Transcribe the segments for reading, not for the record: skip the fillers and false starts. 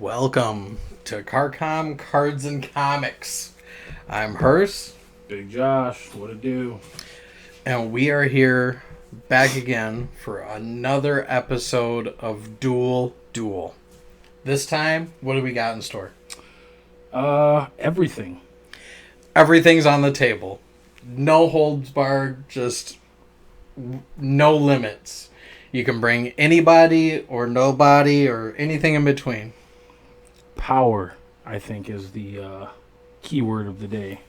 Welcome to Karkom Cards and Comics. I'm Hearst, Big Josh, what it do? and we are here back again for another episode of Duel. This time, what do we got in store? Everything. Everything's on the table. No holds barred, just no limits. You can bring anybody or nobody or anything in between. Power, I think, is the keyword of the day.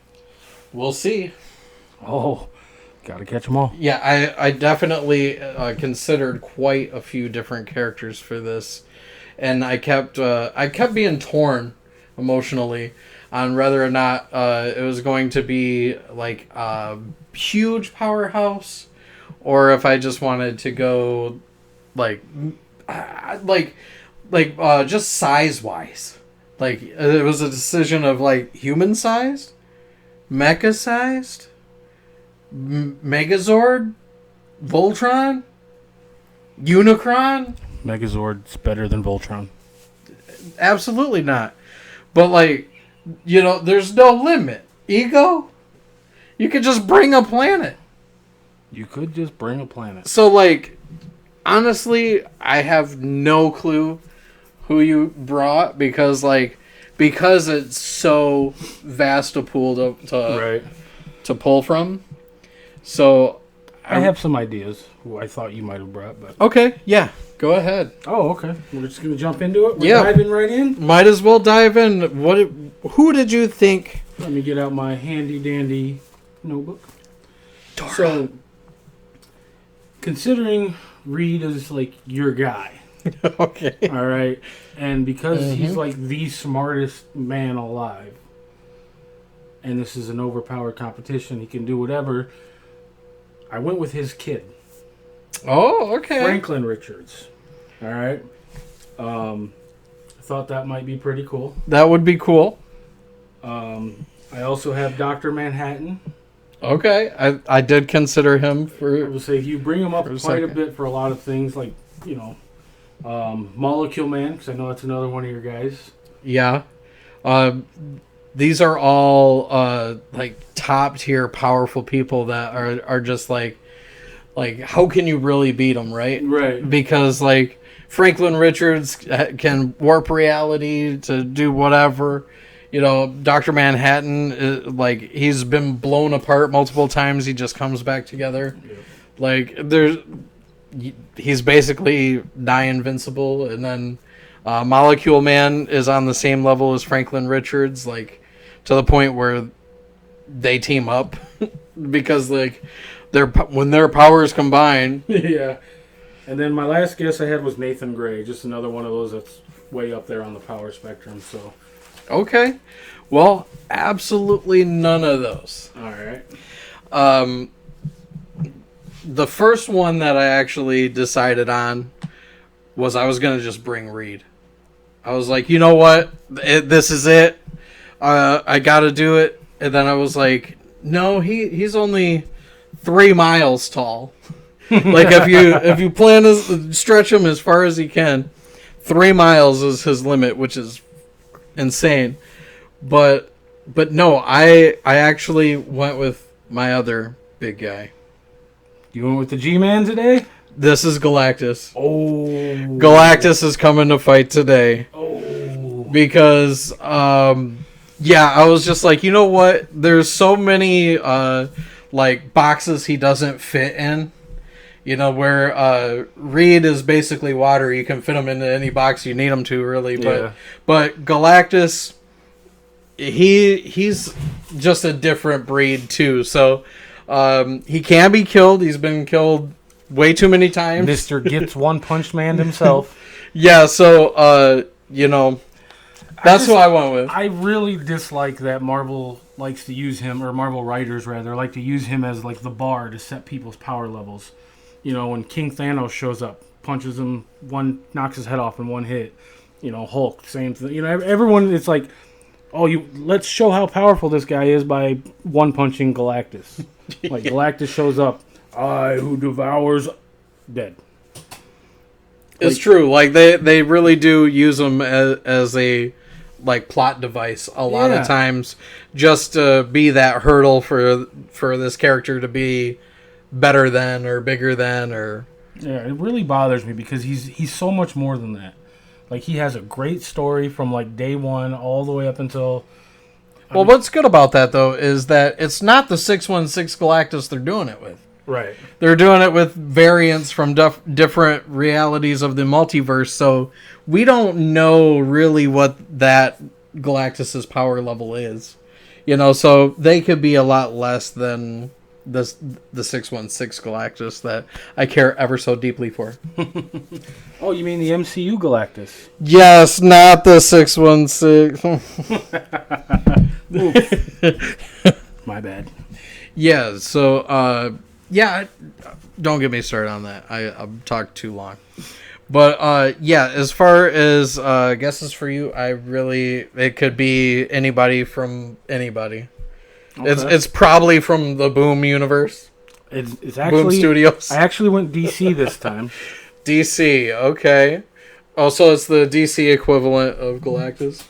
We'll see. Oh, gotta catch them all. Yeah, I definitely considered quite a few different characters for this, and I kept being torn emotionally on whether or not it was going to be like a huge powerhouse, or if I just wanted to go like just size wise. Like it was a decision of like human sized, mecha sized. Megazord, Voltron, Unicron. Megazord's better than Voltron. Absolutely not. But there's no limit. Ego, you could just bring a planet. You could just bring a planet. So honestly, I have no clue who you brought because it's so vast a pool to pull from. So I have some ideas who I thought you might have brought, but okay, yeah, go ahead. oh, okay. We're just gonna jump into it. We're diving right in. Might as well dive in. Who did you think? Let me get out my handy dandy notebook. Dora. So, considering Reed is like your guy, Okay. all right, and because he's like the smartest man alive, and this is an overpowered competition, he can do whatever. I went with his kid. Oh, okay. Franklin Richards. All right. I thought that might be pretty cool. That would be cool. I also have Dr. Manhattan. Okay. I did consider him I for... will say you bring him up quite a second. bit for a lot of things, like, Molecule Man, because I know that's another one of your guys. Yeah. These are all top tier powerful people that are just like how can you really beat them, right? Right. Because Franklin Richards can warp reality to do whatever. Dr. Manhattan he's been blown apart multiple times. He just comes back together. Yeah. He's basically nigh invincible, and then Molecule Man is on the same level as Franklin Richards, to the point where they team up because when their powers combine. Yeah. And then my last guess I had was Nathan Gray, just another one of those that's way up there on the power spectrum. So, Okay, well, absolutely none of those. all right. The first one that I actually decided on was I was gonna just bring Reed. I was like, you know what, this is it. I gotta do it. And then I was like, no, he's only 3 miles tall. if you plan to stretch him as far as he can, 3 miles is his limit, which is insane. But no, I actually went with my other big guy. You went with the G-Man today? This is Galactus. Oh. Galactus is coming to fight today. Oh. Because I was just like, you know what? There's so many boxes he doesn't fit in. Where Reed is basically water. You can fit him into any box you need him to, really. Yeah. But Galactus, he's just a different breed too. So he can be killed. He's been killed way too many times. Mr. Gets One Punch Man himself. Yeah. So that's who I went with. I really dislike that Marvel likes to use him, or Marvel writers rather, like to use him as the bar to set people's power levels. When King Thanos shows up, punches him, knocks his head off in one hit. Hulk, same thing. Everyone, it's like, let's show how powerful this guy is by one punching Galactus. Galactus shows up, I who devours, dead. It's true. Like they really do use them as a like plot device a lot of times, just to be that hurdle for this character to be better than or bigger than or. Yeah, it really bothers me because he's so much more than that. Like, he has a great story from like day one all the way up until. Well, what's good about that though is that it's not the 616 Galactus they're doing it with. Right. They're doing it with variants from different realities of the multiverse, so we don't know really what that Galactus's power level is. You know, so they could be a lot less than the 616 Galactus that I care ever so deeply for. Oh, you mean the MCU Galactus? Yes, not the 616. My bad. Yeah, so yeah, don't get me started on that. I've talked too long. But yeah, as far as guesses for you, it could be anybody from anybody. Okay. It's probably from the Boom universe. It's actually Boom Studios. I actually went DC this time. DC, okay. Also, it's the DC equivalent of Galactus.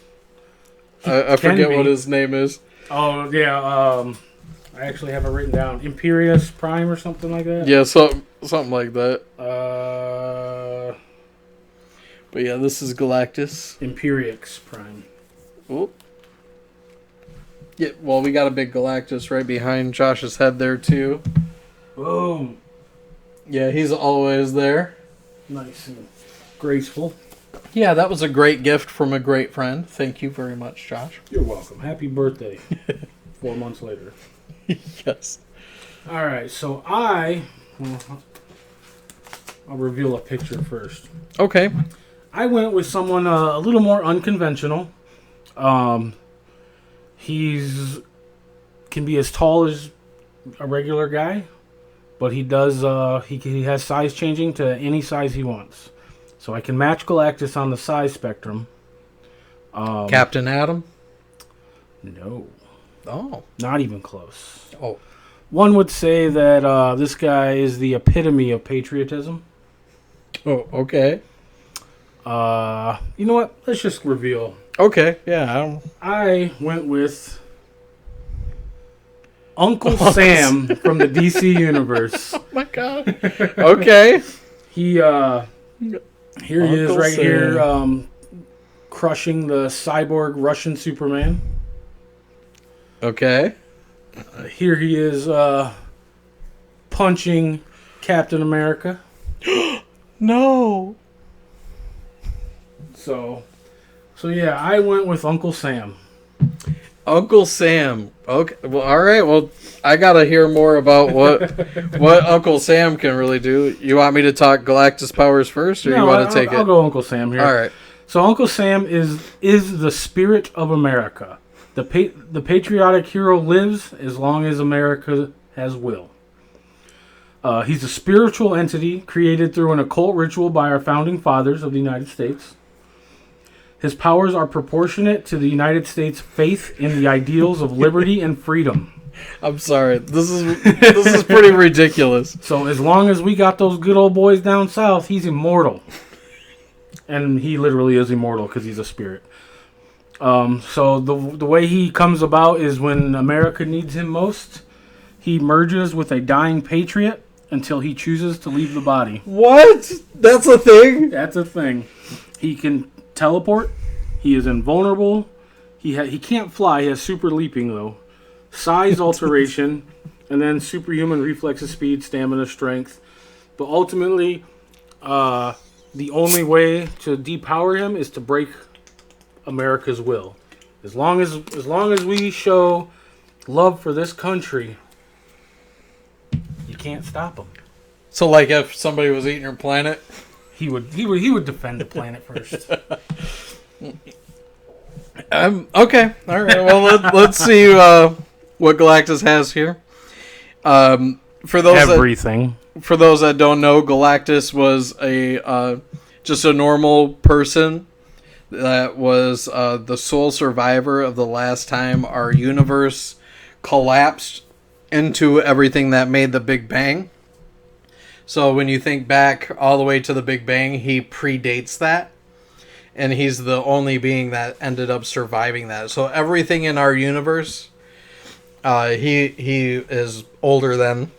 I forget what his name is. Oh yeah, I actually have it written down. Imperius Prime or something like that? Yeah, something like that. But yeah, this is Galactus. Imperiex Prime. Oh. Yeah, well, we got a big Galactus right behind Josh's head there, too. Boom. Yeah, he's always there. Nice and graceful. Yeah, that was a great gift from a great friend. Thank you very much, Josh. You're welcome. Happy birthday. 4 months later. Yes. All right, so I'll reveal a picture first. Okay. I went with someone a little more unconventional. He's can be as tall as a regular guy, but he does he has size changing to any size he wants. So I can match Galactus on the size spectrum. Captain Atom? No. Oh. Not even close. Oh. One would say that this guy is the epitome of patriotism. Oh, okay. You know what? Let's just reveal. Okay, yeah. I went with Uncle Sam from the DC universe. Oh my god. Okay. Here he is right Sam. here, crushing the cyborg Russian Superman. Okay. Here he is punching Captain America. No. So yeah, I went with Uncle Sam. Uncle Sam. Okay. Well, all right. Well, I gotta hear more about what Uncle Sam can really do. You want me to talk Galactus powers first, or you want to take it? I'll go Uncle Sam here. All right. So Uncle Sam is the spirit of America. The patriotic hero lives as long as America has will. He's a spiritual entity created through an occult ritual by our founding fathers of the United States. His powers are proportionate to the United States' faith in the ideals of liberty and freedom. I'm sorry. This is pretty ridiculous. So as long as we got those good old boys down south, he's immortal. And he literally is immortal because he's a spirit. So the way he comes about is when America needs him most, he merges with a dying patriot until he chooses to leave the body. What? That's a thing? That's a thing. He can teleport. He is invulnerable. He can't fly. He has super leaping, though. Size alteration. And then superhuman reflexes, speed, stamina, strength. But ultimately, the only way to depower him is to break America's will. As long as we show love for this country, you can't stop him. So, like, if somebody was eating your planet, he would defend the planet first. Okay. All right. Well, let's see what Galactus has here. For those everything. For those that don't know, Galactus was just a normal person that was the sole survivor of the last time our universe collapsed into everything that made the Big Bang. So when you think back all the way to the Big Bang, he predates that. And he's the only being that ended up surviving that. So everything in our universe, he is older than.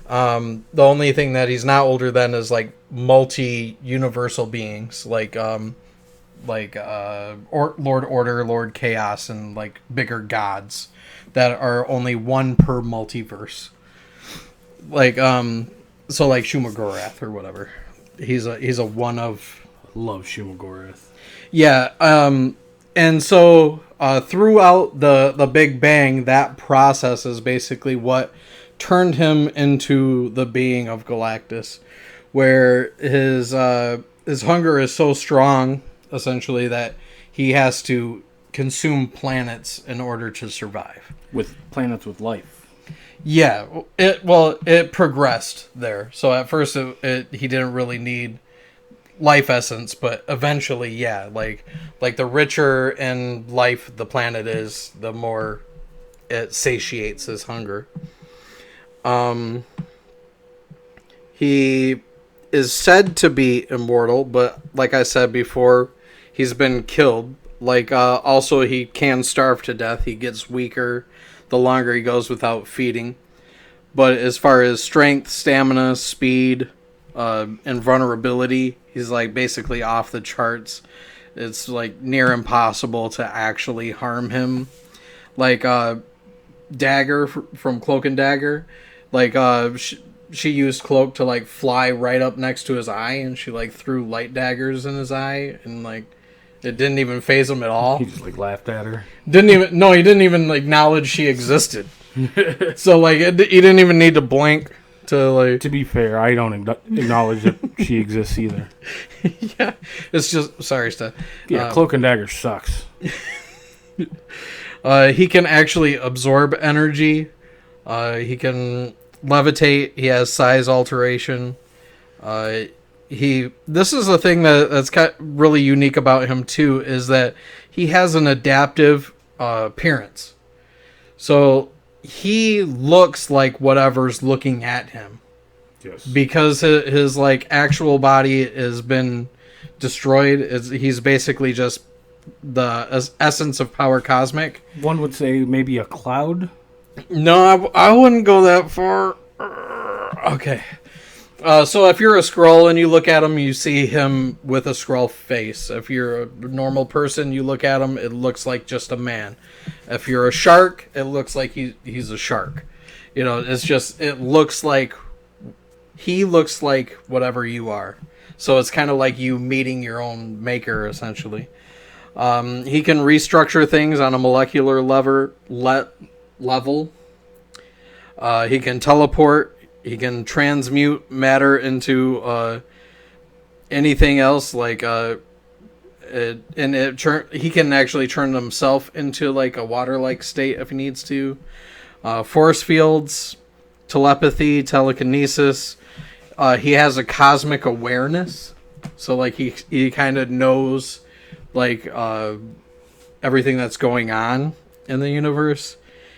The only thing that he's not older than is like multi-universal beings, like Lord Order, Lord Chaos, and like bigger gods that are only one per multiverse. Like so like Shumagorath or whatever. He's a one of. Love Shumagorath. Yeah, and so throughout the Big Bang, that process is basically what turned him into the being of Galactus, where his hunger is so strong, essentially, that he has to consume planets in order to survive. With planets with life. Yeah, it progressed there. So at first, he didn't really need life essence, but eventually, yeah, like the richer in life the planet is, the more it satiates his hunger. He is said to be immortal, but like I said before, he's been killed. Like also he can starve to death. He gets weaker the longer he goes without feeding. But as far as strength, stamina, speed, and vulnerability, he's like basically off the charts. It's like near impossible to actually harm him. Like Dagger from Cloak and Dagger, like she used Cloak to like fly right up next to his eye, and she like threw light daggers in his eye, and like it didn't even faze him at all. He just like laughed at her. He didn't even acknowledge she existed. So like he didn't even need to blink. To be fair, I don't acknowledge that she exists either. Yeah, it's just sorry, Steph. Yeah, Cloak and Dagger sucks. He can actually absorb energy. He can levitate. He has size alteration. This is the thing that's really unique about him too, is that he has an adaptive appearance. So he looks like whatever's looking at him. Yes. Because his like actual body has been destroyed. He's basically just the essence of power cosmic. One would say maybe a cloud. No, I wouldn't go that far. Okay. So if you're a Skrull and you look at him, you see him with a Skrull face. If you're a normal person, you look at him, it looks like just a man. If you're a shark, it looks like he's a shark. You know, it's just, he looks like whatever you are. So it's kind of like you meeting your own maker, essentially. He can restructure things on a molecular level. He can teleport. He can transmute matter into anything else, like he can actually turn himself into like a water-like state if he needs to. Force fields, telepathy, telekinesis. He has a cosmic awareness, so like he kind of knows like everything that's going on in the universe.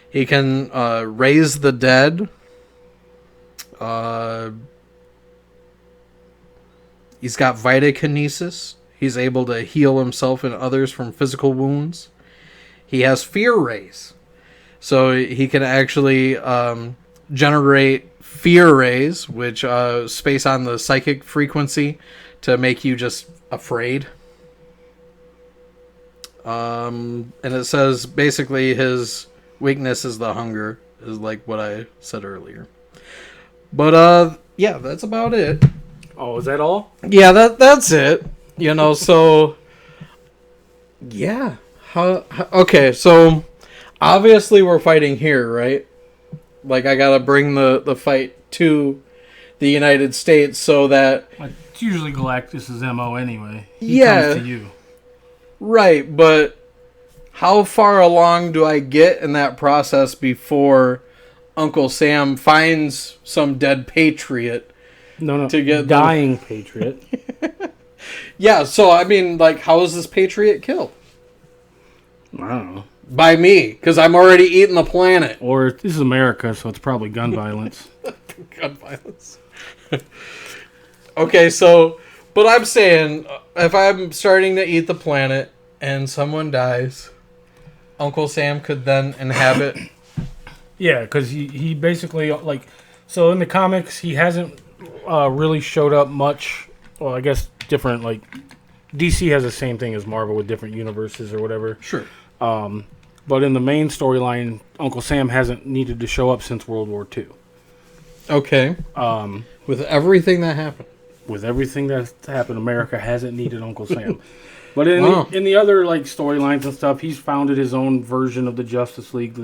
He can raise the dead. He's got vitakinesis. He's able to heal himself and others from physical wounds. He has fear rays. So he can actually generate fear rays, which space on the psychic frequency to make you just afraid. And it says basically his weakness is the hunger, is like what I said earlier. But yeah, that's about it. Oh, is that all? Yeah, that's it. You know, so yeah. Okay, so obviously we're fighting here, right? Like I gotta bring the fight to the United States so that It's usually Galactus' MO anyway. He comes to you. Right, but how far along do I get in that process before Uncle Sam finds some dead patriot? No, to get dying patriot. Yeah, so I mean, like, how is this patriot killed? I don't know. By me, because I'm already eating the planet. Or this is America, so it's probably gun violence. Gun violence. Okay, so, but I'm saying, if I'm starting to eat the planet and someone dies, Uncle Sam could then inhabit. Yeah, because he basically, like, so in the comics, he hasn't really showed up much. Well, I guess different, like, DC has the same thing as Marvel with different universes or whatever. Sure. But in the main storyline, Uncle Sam hasn't needed to show up since World War II. Okay. With everything that happened. With everything that's happened, America hasn't needed Uncle Sam. But in the other like storylines and stuff, he's founded his own version of the Justice League.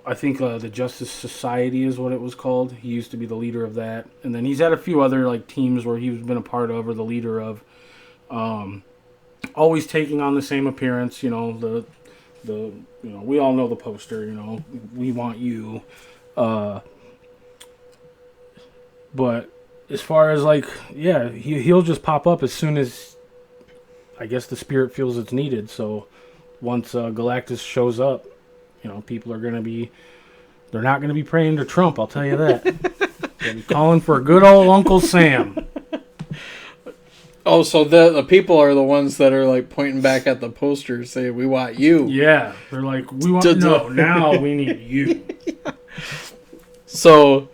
I think the Justice Society is what it was called. He used to be the leader of that, and then he's had a few other like teams where he's been a part of or the leader of. Always taking on the same appearance, you know, the we all know the poster, you know, we want you. But as far as like, yeah, he'll just pop up as soon as I guess the spirit feels it's needed. So once Galactus shows up, you know, people are they're not gonna be praying to Trump, I'll tell you that. They'll be calling for a good old Uncle Sam. Oh, so the people are the ones that are like pointing back at the poster saying, we want you. Yeah. They're like, now we need you. So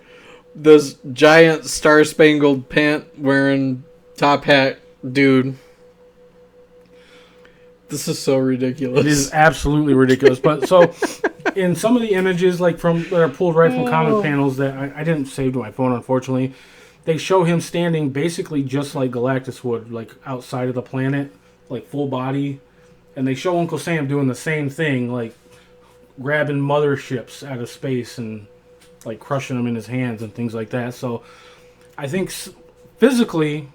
this giant star-spangled pant wearing top hat dude. This is so ridiculous. It is absolutely ridiculous. But so in some of the images like that are pulled right from comic panels that I didn't save to my phone, unfortunately, they show him standing basically just like Galactus would, like outside of the planet, like full body. And they show Uncle Sam doing the same thing, like grabbing motherships out of space and like crushing them in his hands and things like that. So I think physically,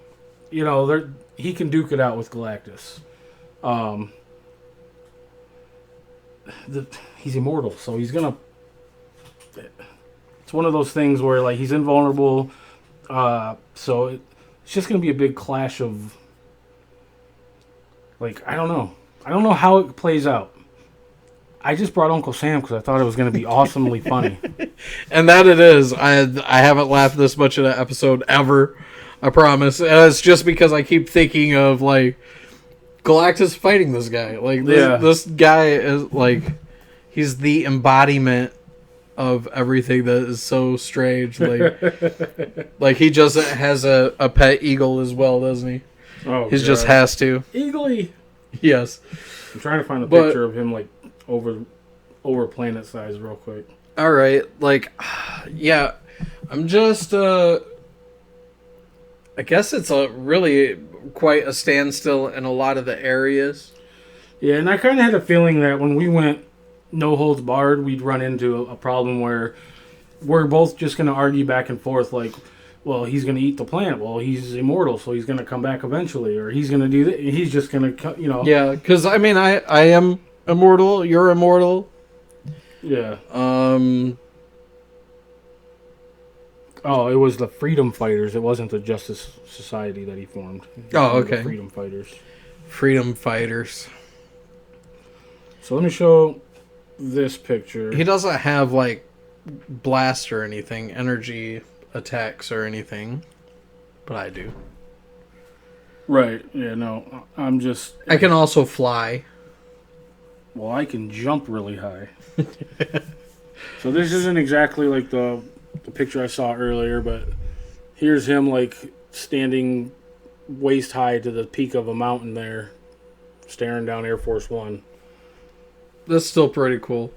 you know, he can duke it out with Galactus. He's immortal, so he's gonna. It's one of those things where like he's invulnerable. So it's just gonna be a big clash of. Like I don't know how it plays out. I just brought Uncle Sam because I thought it was gonna be awesomely funny. And that it is. I haven't laughed this much in an episode ever. I promise. And it's just because I keep thinking of like Galactus fighting this guy. Like this guy is like he's the embodiment of everything that is so strange. Like he just has a pet eagle as well, doesn't he? Oh, he just has to. Eagly. Yes. I'm trying to find a picture of him like over planet size real quick. All right, like, yeah, I'm just. I guess it's really quite a standstill in a lot of the areas. Yeah, and I kind of had a feeling that when we went no holds barred, we'd run into a problem where we're both just going to argue back and forth like, well, he's going to eat the planet. Well, he's immortal, so he's going to come back eventually. Or he's going to do that. He's just going to, you know. Yeah, because, I mean, I am immortal. You're immortal. Yeah. Oh, it was the Freedom Fighters. It wasn't the Justice Society that he formed. Oh, okay. The Freedom Fighters. Freedom Fighters. So let me show this picture. He doesn't have, like, blast or anything, energy attacks or anything, but I do. Right. Yeah, no. I'm just... I can also fly. Well, I can jump really high. So this isn't exactly like the picture I saw earlier, but here's him like standing waist high to the peak of a mountain there, staring down Air Force One. That's still pretty cool.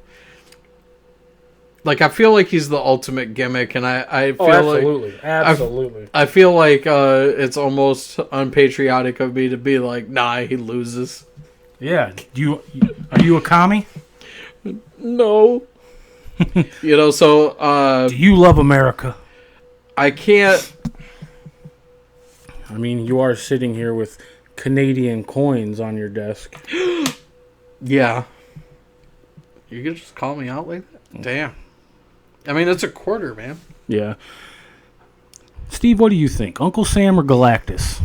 Like, I feel like he's the ultimate gimmick, and I feel absolutely. I feel like it's almost unpatriotic of me to be like, nah, he loses. Yeah. Are you a commie? No. You know, so... do you love America? I can't... I mean, you are sitting here with Canadian coins on your desk. Yeah. You could just call me out like that? Damn. I mean, it's a quarter, man. Yeah. Steve, what do you think? Uncle Sam or Galactus?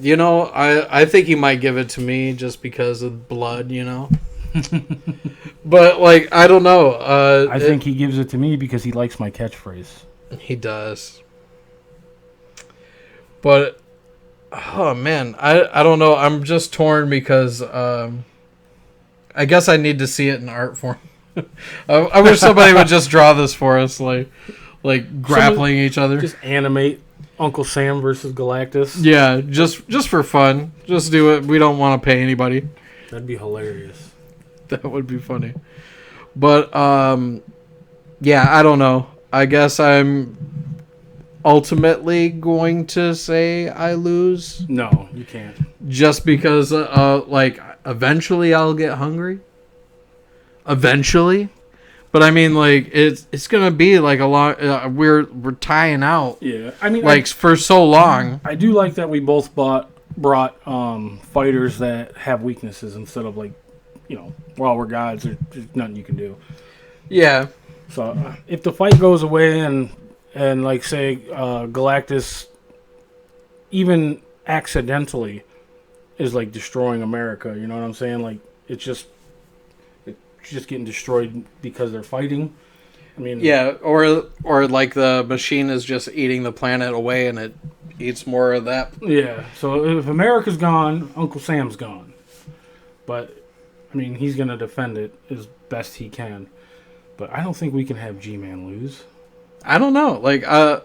You know, I think he might give it to me just because of blood, you know? But, like, I don't know. I think he gives it to me because he likes my catchphrase. He does. But oh man, I don't know. I'm just torn because I guess I need to see it in art form. I wish somebody would just draw this for us, like grappling each other. Just animate Uncle Sam versus Galactus. Yeah, just for fun. Just do it. We don't want to pay anybody. That'd be hilarious. That would be funny. But yeah, I don't know. I guess I'm ultimately going to say I lose. No, you can't. Just because like eventually I'll get hungry. Eventually. But I mean, like it's gonna be like a lot. We're tying out. Yeah, I mean, like for so long. I do like that we both brought fighters that have weaknesses instead of like, well, we're gods. There's nothing you can do. Yeah. So if the fight goes away and like say Galactus, even accidentally, is like destroying America. You know what I'm saying? Like it's just getting destroyed because they're fighting. I mean, yeah, or like the machine is just eating the planet away and it eats more of that. Yeah. So if America's gone, Uncle Sam's gone. But I mean, he's gonna defend it as best he can. But I don't think we can have G-Man lose. I don't know. Like, I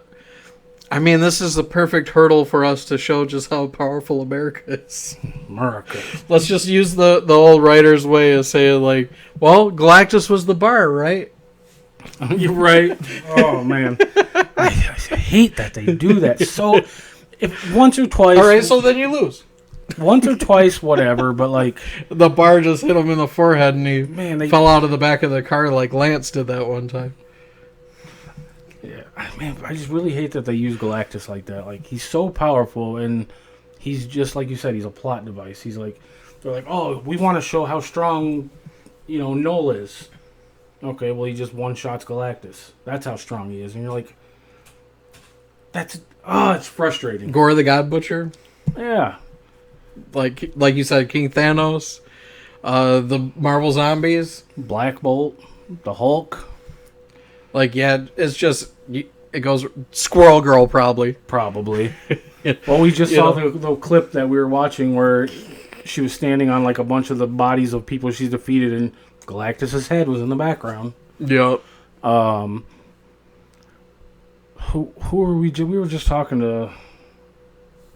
mean, this is the perfect hurdle for us to show just how powerful America is. America. Let's just use the old writer's way of saying, like, well, Galactus was the bar, right? You're right. Oh, man. I hate that they do that. So, if once or twice... All right, so then you lose. Once or twice, whatever, but like... The bar just hit him in the forehead and he they fell out of the back of the car like Lance did that one time. Yeah, man, I just really hate that they use Galactus like that. Like, he's so powerful, and he's just, like you said, he's a plot device. He's like... They're like, oh, we want to show how strong, Null is. Okay, well, he just one-shots Galactus. That's how strong he is. And you're like... it's frustrating. Gore the God Butcher? Yeah. Like you said, King Thanos, the Marvel Zombies, Black Bolt, the Hulk. Like, yeah, it's just it goes Squirrel Girl probably. Well, we just saw the clip that we were watching where she was standing on like a bunch of the bodies of people she's defeated, and Galactus's head was in the background. Yep. Who were we? We were just talking to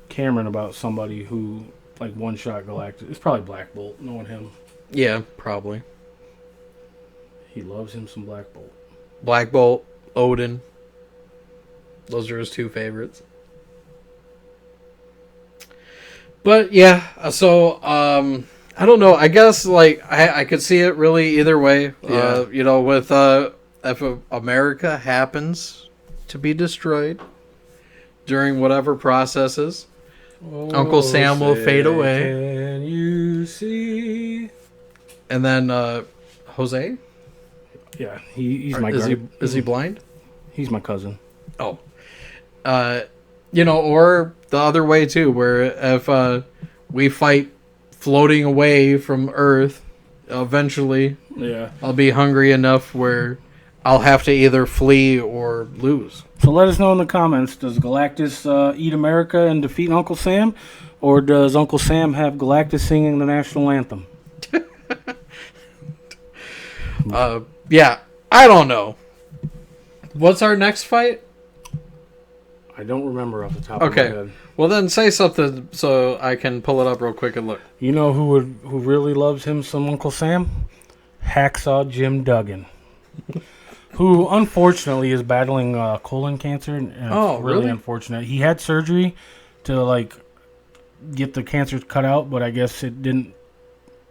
Cameron about somebody who like one shot Galactus. It's probably Black Bolt, knowing him. Yeah, probably. He loves him some Black Bolt. Black Bolt, Odin. Those are his two favorites. But yeah, so I don't know. I guess like I could see it really either way. Yeah. With if America happens to be destroyed during whatever processes, Uncle Sam will fade away. Can you see? And then Jose? Yeah, he's my is he blind? He's my cousin. Oh. Or the other way too, where if we fight floating away from Earth, eventually I'll be hungry enough where I'll have to either flee or lose. So let us know in the comments, does Galactus eat America and defeat Uncle Sam? Or does Uncle Sam have Galactus singing the national anthem? Yeah, I don't know. What's our next fight? I don't remember off the top of my head. Well, then say something so I can pull it up real quick and look. You know who really loves him some Uncle Sam? Hacksaw Jim Duggan. Who unfortunately is battling colon cancer. And it's really unfortunate. He had surgery to get the cancer cut out, but I guess it didn't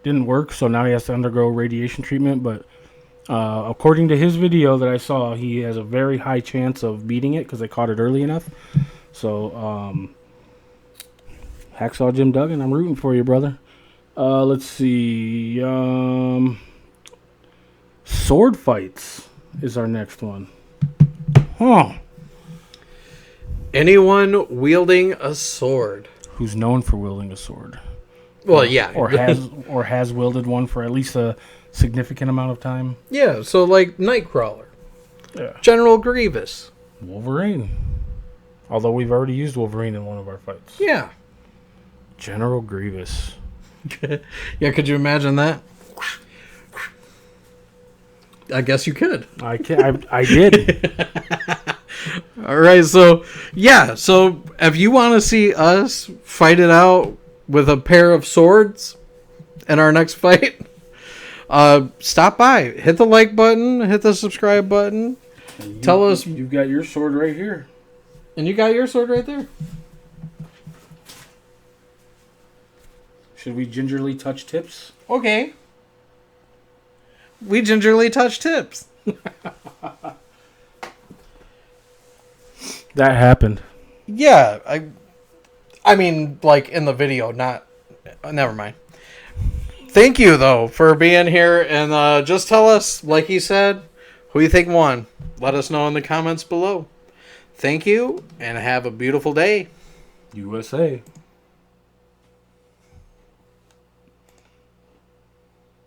work, so now he has to undergo radiation treatment. But according to his video that I saw, he has a very high chance of beating it because they caught it early enough. So Hacksaw Jim Duggan, I'm rooting for you, brother. Let's see. Sword fights is our next one. Huh. Anyone wielding a sword. Who's known for wielding a sword. Well, yeah. Or has wielded one for at least a significant amount of time. Yeah, so like Nightcrawler. Yeah. General Grievous. Wolverine. Although we've already used Wolverine in one of our fights. Yeah. General Grievous. Yeah, could you imagine that? I guess you could. I did. All right, so yeah, so if you want to see us fight it out with a pair of swords in our next fight, stop by, hit the like button, hit the subscribe button. Tell us. You've got your sword right here. And you got your sword right there. Should we gingerly touch tips? Okay. We gingerly touch tips. That happened. Yeah, I mean, like in the video, not. Never mind. Thank you though for being here, and just tell us, like he said, who you think won. Let us know in the comments below. Thank you, and have a beautiful day. USA.